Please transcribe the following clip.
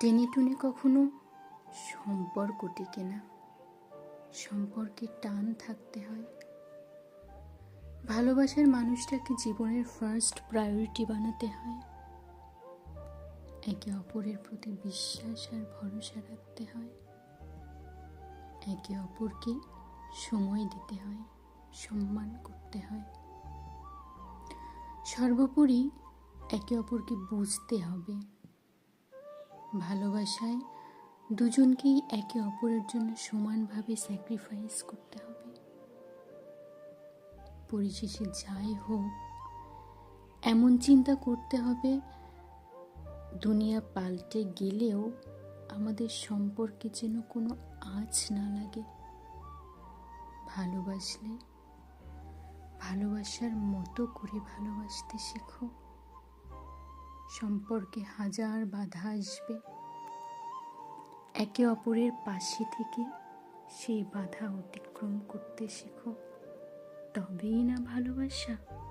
টেনে টুনে কখনো সম্পর্ক টিকে না, সম্পর্কে টান থাকতে হয়। ভালোবাসার মানুষটাকে জীবনের ফার্স্ট প্রায়োরিটি বানাতে হয়। একে অপরের প্রতি বিশ্বাস আর ভরসা রাখতে হয়। একে অপরকে সময় দিতে হয়, সম্মান করতে হয়। সর্বোপরি একে অপরকে বুঝতে হবে। ভালোবাসায় দুজনকেই একে অপরের জন্য সমানভাবে স্যাক্রিফাইস করতে হবে। পরিশেষে যাই হোক, এমন চিন্তা করতে হবে দুনিয়া পাল্টে গেলেও আমাদের সম্পর্কে যেন কোনো আঁচ না লাগে। ভালোবাসলে ভালোবাসার মতো করে ভালোবাসতে শেখো। সম্পর্কে হাজার বাধা আসবে, একে অপরের পাশে থেকে সেই বাধা অতিক্রম করতে শেখো। তবেই না ভালোবাসা।